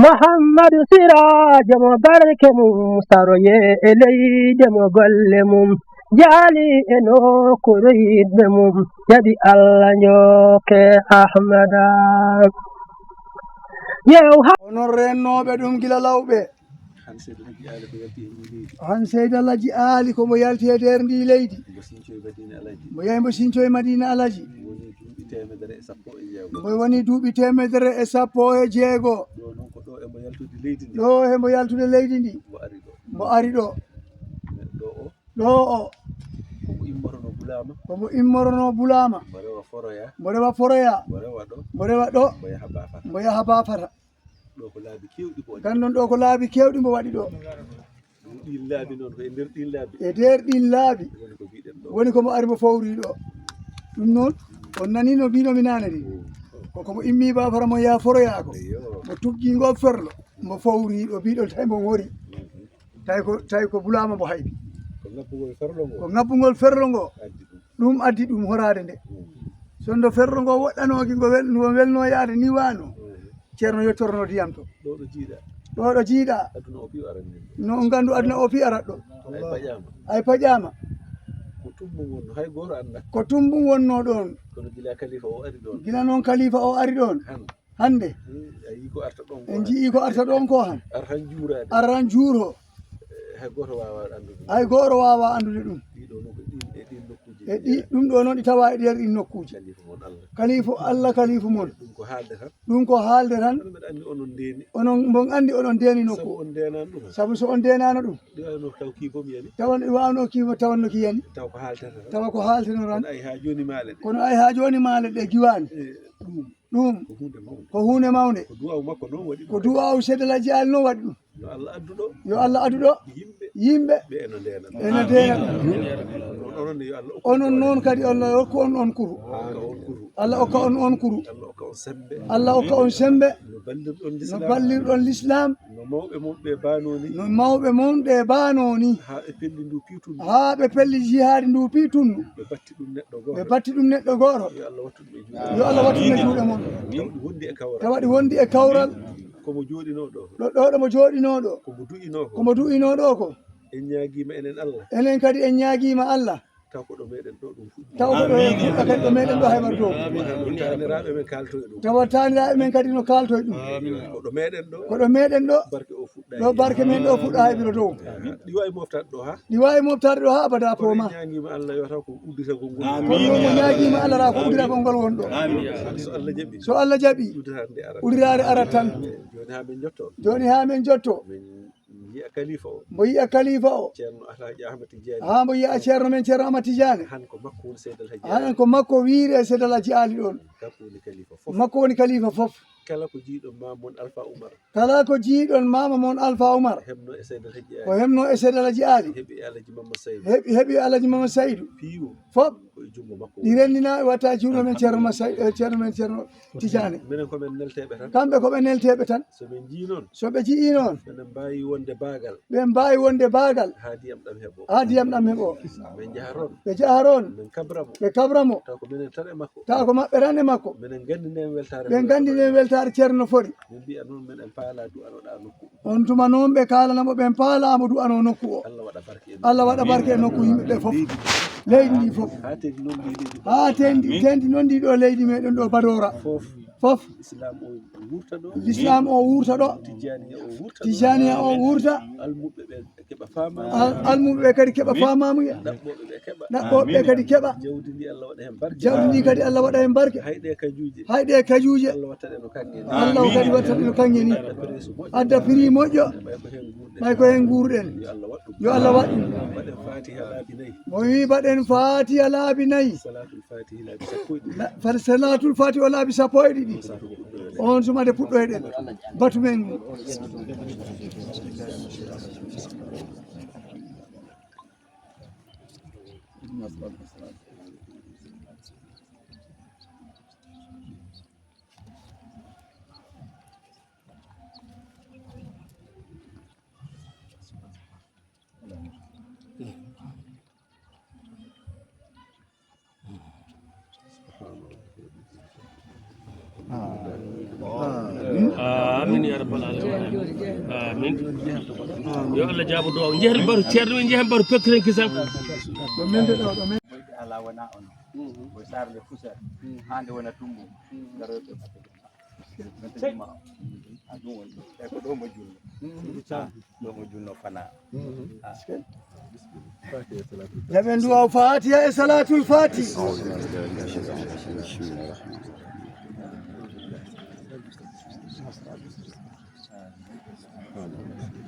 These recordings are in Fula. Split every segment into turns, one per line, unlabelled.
محمد سراج مبارك مستروي إلي دم قلمم جالي إنو كريد دمم يدي الله نيوك أحمد
onon rennoɓe ɗum gila lawɓe han seydi alaji aali komo yalti e nder ndi leydi mo yahi mbo sincoye madina alaji mo woni duuɓi 116 ɗo hemo yaltude leydi ndi mo ari ɗo o komo immorono bulama mo rewa foroya mo rewa ɗo mo yaha bafata gandon ɗo ko laabi kewɗi mo waɗi ɗo e nder ɗin laabi woni komo ari mo fawri ɗo ɗum noon on nani no mbinomi nane ni komo immi bafara mo yaha foroyako mo tuggi ngo ferlo mo fawri ɗo mbiɗon tawi mo wori tawi ko bulama mo haybi ko ngabbugol ferlo ngo ɗum addi ɗum horade nde sondo ferlo ngo woɗɗanoki ngo welno yaade ni wano ceerno yettorno diyam to ɗo ɗo jiiɗa no gandu aduna o pi arat ɗo ay paƴama ko tumbum wonno ɗon gila noon kalifa o ari ɗon hande en jii ko arta ɗon ko han aran juuro hay goto wawa andude ɗum e ɗi ɗum ɗo noon ɗi tawa e nder ɗin nokkuji kalifu Allah kalifu mon ɗum ko haalde tan onon mon andi onon ndeni nokku saabu so on ndenano ɗum tawan wawno kimo tawanno ki yani tawa ko haalteno tan kono ay ha joni maale ɗe giwani ɗum ko hunde mawde ko duwaw seedalaji ali no waɗi ɗum yo Allah addu ɗo yimɓe ene ndena onon noon kadi Allah hokku on on kuru Allah hokka on on kuru Allah hokka on sembe no ballirɗon l'islam no mawɓe mon ɓe banoni ha ɓe pelli jihadi ndu pi tunnu ɓe batti ɗum neɗɗo goto yo Allah wattu ɓe juuɗe mon tawaɗi wondi e kawral ɗo ɗo mo jooɗino ɗo komo du'ino ɗo ko enen kadi en ñaaguima Allah taw ko ɗo meɗen ɗo ɗum fuɗɗa kadi ɗo meɗen ɗo haybar dow tawa taniraɓe men kadi no kaltoye ɗum ko ɗo meɗen ɗo ɗo barke men ɗo fuɗɗa haybiro dow ɗi wawi moftade ɗo ha abada pooma kono mo ñaaguima Allah ra ko udiragol ngol won ɗo so Allah jaaɓi udirare arat tan joni ha men jotto mo yiya kalifa o ha mo yiya ceerno men ceerno Ahmad Tidiane han ko makko wiiri e Seydou Alaji Ali ɗon makko woni kalifa foof kala ko jiiɗon mama mon Alpha Oumar ko hemno e Seydou Alaji Ali heeɓi Alaji Mamad Saydou foof ɗi rendina e watta juuɗo men ceerno Tidiane kamɓe koɓe nelteɓe tan soɓe jii noon ɓe mbawi wonde baagal ha diyam ɗam heeɓo ɓe jaharon ɓe kabramo tawa ko maɓɓe tan e makko ɓe gandine weltare ceerno foɗi on tuma noon ɓe kalanamo ɓen paalamo du'ano nokku o Allah waɗa barke e nokku yimɓeɓe foof leydi ndi foof ha tendi noon ndi ɗo leydi meɗen ɗo Badora foof l'islam o wurta ɗo tijaniya o wurta almuɓe kadi keeɓa famamuya ɗaɓɓoɓe kadi keeɓa jawdi ndi kadi Allah waɗa hen barke hayɗe kajuje Allah kadi watta ɗe no kanŋe ni adda prix moƴƴo ɓay ko hen guurɗen yo Allah waɗɗum mo wi mbaɗen fatiha laabi 4 salatul fatiha o laabi 12 on sumade puɗɗoyɗen batu men
amin ya rabbal alamin amin yo Allah jaabu do jehel bar ceerno jehel bar pekren kisam
do mende do do
ala wana on ko sarle fusar hande wona tumbu garoto ma adun won e ko do mo jullo do mo jullo fana
yaben duwa fatiha e salatul fatih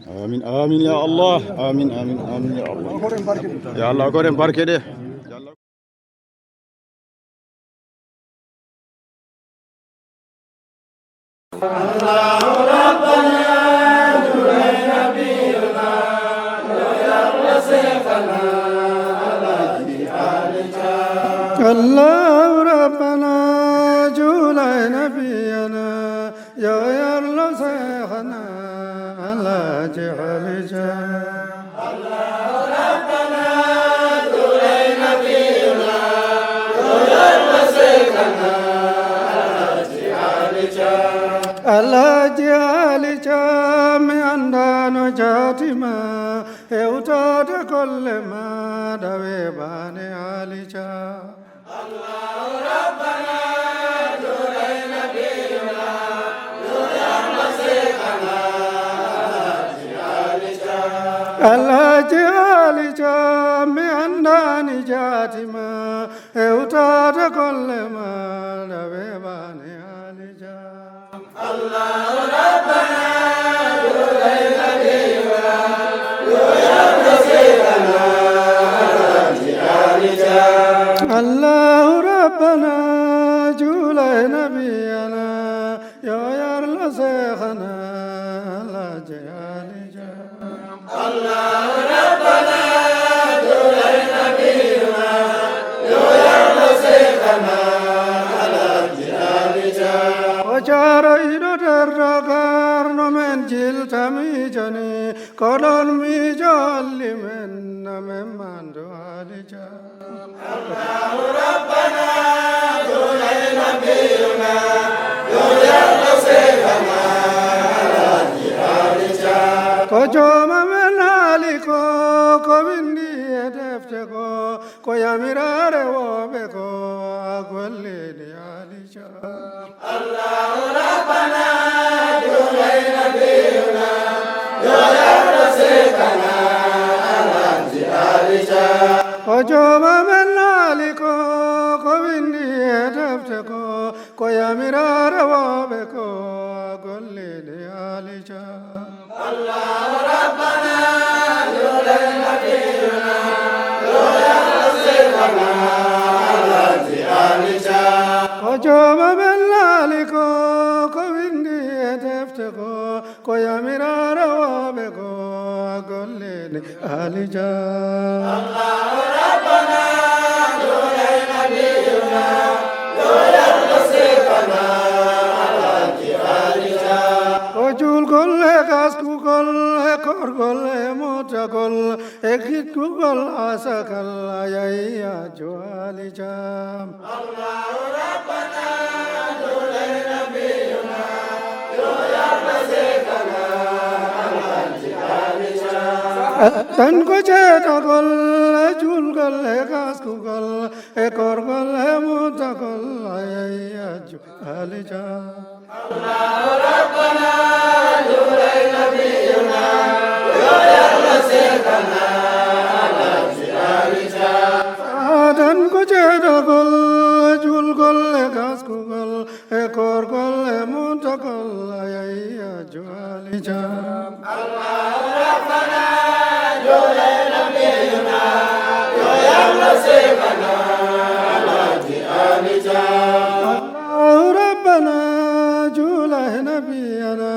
آمين آمين يا الله آمين آمين آمين يا الله يا الله قرن بركة ده
الله ربنا جل نبينا يا وصفنا على جهالك الله ربنا جل نبينا يا وصفنا على جهالك الله ربنا جل نبينا يا وصفنا Allah jali chami andano jatima euta de kollema dave bane alicha Allah rabbana durai nabiyuna ya masikana alicha Allah jali chami andani jatima euta de kollema dave bane alicha Allah Rabbana durai nabiyuna ya masikana alicha Allah Rabbana julai nabiyana ya yarla sekhana alicha Allah Rabbana julai nabiyuna ya yarla sekhana alicha Chara ino terragar no menjil tami jani kolon mi jali men name mando alija Allah Rabbana dulai nabiyuna ya rasulana alija ko joma men aliko ko bindi defte ko yamirare wo be ko agwelle di alija Allah Rabbana dulai nabiyuna ya rasulana alija Ojoma menaliko ko bindi edafte ko yamirare wabe ko golle de alija Allah Rabbana dulai nabiyuna ya rasulana alija Ojoma menaliko ko bindi edafte ko yamirare wabe ko golle de alija Allah Rabbana dulai nabiyuna ya rasulana alija Ojul golle kasku golle kor golle mota golle ekit ku golle asakal ayya jo alija Allah Rabbana dulai nabiyuna ya rasulana alija Tan ko cheta gol jul gol gas ku gol ekor gol muta gol ayya ju alija Allah Rabbana dulai nabiyuna ya rasulana alija Tan ko cheta gol jul gol gas ku gol ekor gol muta gol ayya ju alija Allah Rabbana dulai nabiyuna ya rasulana alija Allah Rabbana dulai nabiyana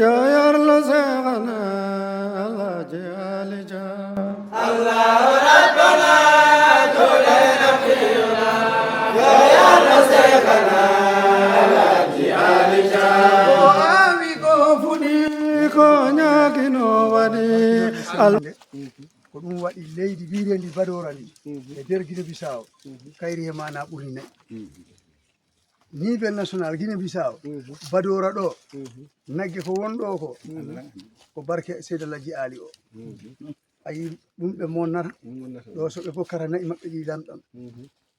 ya rasulana alija Allah Rabbana dulai nabiyuna ya rasulana alija Awi ko fudi ko nyagino wadi ko ɗum waɗi leydi wiirendi badora ndi e nder Guinée Bissau kayri e mana ɓuri nayi niveau national Guinée Bissau badora ɗo nagge ko wonɗo ko barke Seydalaji Ali o ayi ɗum ɓe monnata ɗo so ɓe gokkata nayi maɓɓe ɗi lamɗam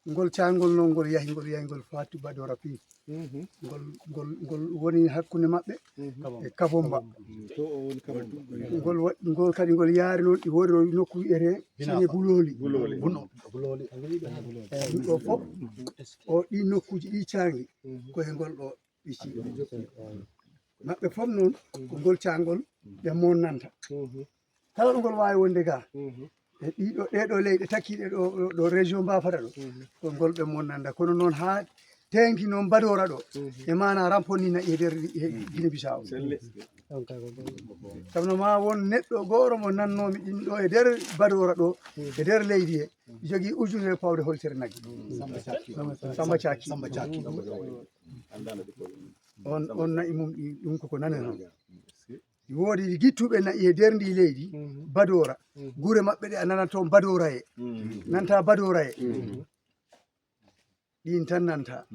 ngol cangol noon ngol yahi ngol fatu badora pi ngol woni hakkunde maɓɓe e Kabomba ngol kadi ngol yaari noon ɗi wori nokku wi'ete Sané Buloli ɗum ɗo fof o ɗi nokkuji ɗi cangi koye ngol ɗo ɓicci maɓɓe fof noon ko ngol cangol ɓe monnanta kala ɗo ngol wawi wonde ga e ɗeɗo leyɗe takkiɗe ɗo région Bafara ɗo ko ngol ɓe monnanta kono noon ha tenki noon badora ɗo e mana ramponnina e nder Guinée Bissau sabno ma won neɗɗo goto mo nannomi ɗin ɗo e nder badora ɗo e nder leydi he jogui ujunere pawde holtere nagge Samba Caki on nayi mum ɗi ɗum koko nane noon woodi gittuɓe nayi e nder ndi leydi badora gure maɓɓe ɗe a nanat toon badora e nanta badora e ɗin tan nanta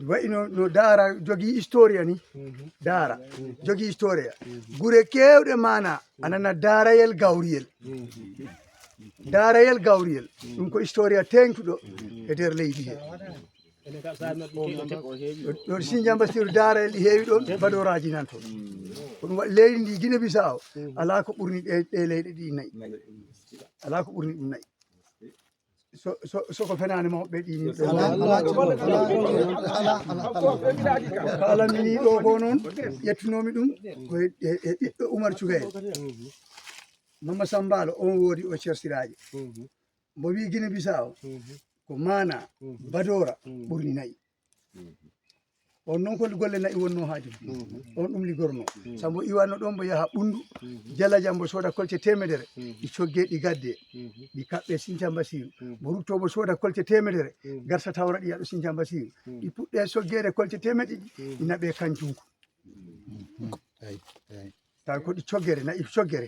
wayi no Daara jogii historia ni Daara jogii historia gure kewɗe mana a nana Daarayel Gawriyel ɗum ko historia tenkuɗo e nder leydi he ɗo Sindian Bassirou Daarayel ɗi heewi ɗon badoraji nan toon ko ɗum waɗi leydi ndi Guinée Bissau ala ko ɓurni ɗe leyɗe ɗi nayyi ala ko ɓurni ɗum nayyi soko fenani mawɓe ɗini kalamini ɗo ko noon ƴettunomi ɗum koye ɓiɗɗo Oumar Thiougayel Mama Sambalo on woodi o cersiraji mo wi Guinée Bissau ko mana badora ɓurni nayyi on noon ko golle nayyi wonno haadi on ɗum ligorno sambo iwanno ɗon mbo yaha ɓundu jala jam mbo sooda kolce temedere ɗi cogge ɗi gadde ɗi kaɓɓe Sindian Bassirou mo ruttomo sooda kolce temedere garta tawra ɗi yaɗo Sindian Bassirou ɗi puɗɗe soggede kolce temeɗɗi ɗi naɓe kanjunko taw ko ɗi coggere nayi coggere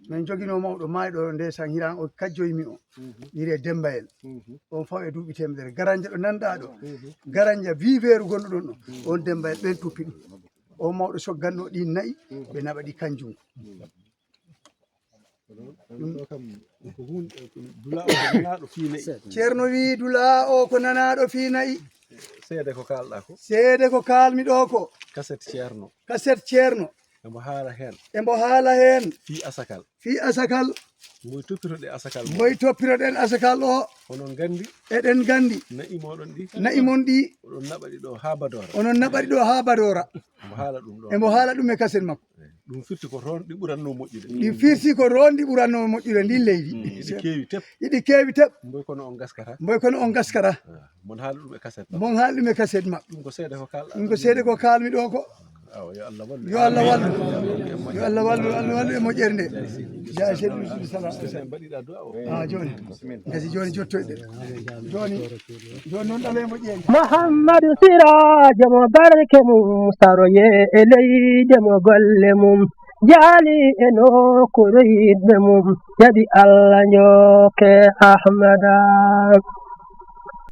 min jogino mawɗo mayɗo ndesan hiran o kajjoymi o wiire Dembayel on faw e duuɓi temedere garanja ɗo nanɗa ɗo garanja viveru gonɗo ɗon ɗo on Dembayel ɓen tuppi ɗum o mawɗo sogganno ɗi nayyi ɓe naɓa ɗi kanjum ceerno wi dula o ko nanaɗo fi nayyi
seede ko kalɗa ko
seede ko kalmi ɗo ko
kaset ceerno emo haala hen fi asakal moy toppiroɗen asakal o onon gandi
eɗen gandi nayi mon ɗi
onon naɓaɗi ɗo ha badora
emo haala ɗum e kaset makko
ɗum firti ko toon ɗi ɓuranno moƴƴude
ɗi ɓuranno moƴƴude ndin leydi ɗiɗi keewi teɓ
mboy kono
on gaskata
mon haala ɗum
e kaset maɓɓe
ɗum ko seede
ko kalmi ɗo ko yo Allah wallu e moƴƴere nde ja seeɗu joni gasi joni jottoyɗe joni noon ɗala e moƴƴere
Muhammadu Sirajo mo barke mum saroye e leyde mo golle mum jaali e nokkuure yidɓe mum yaɓi Allah njokke Ahmada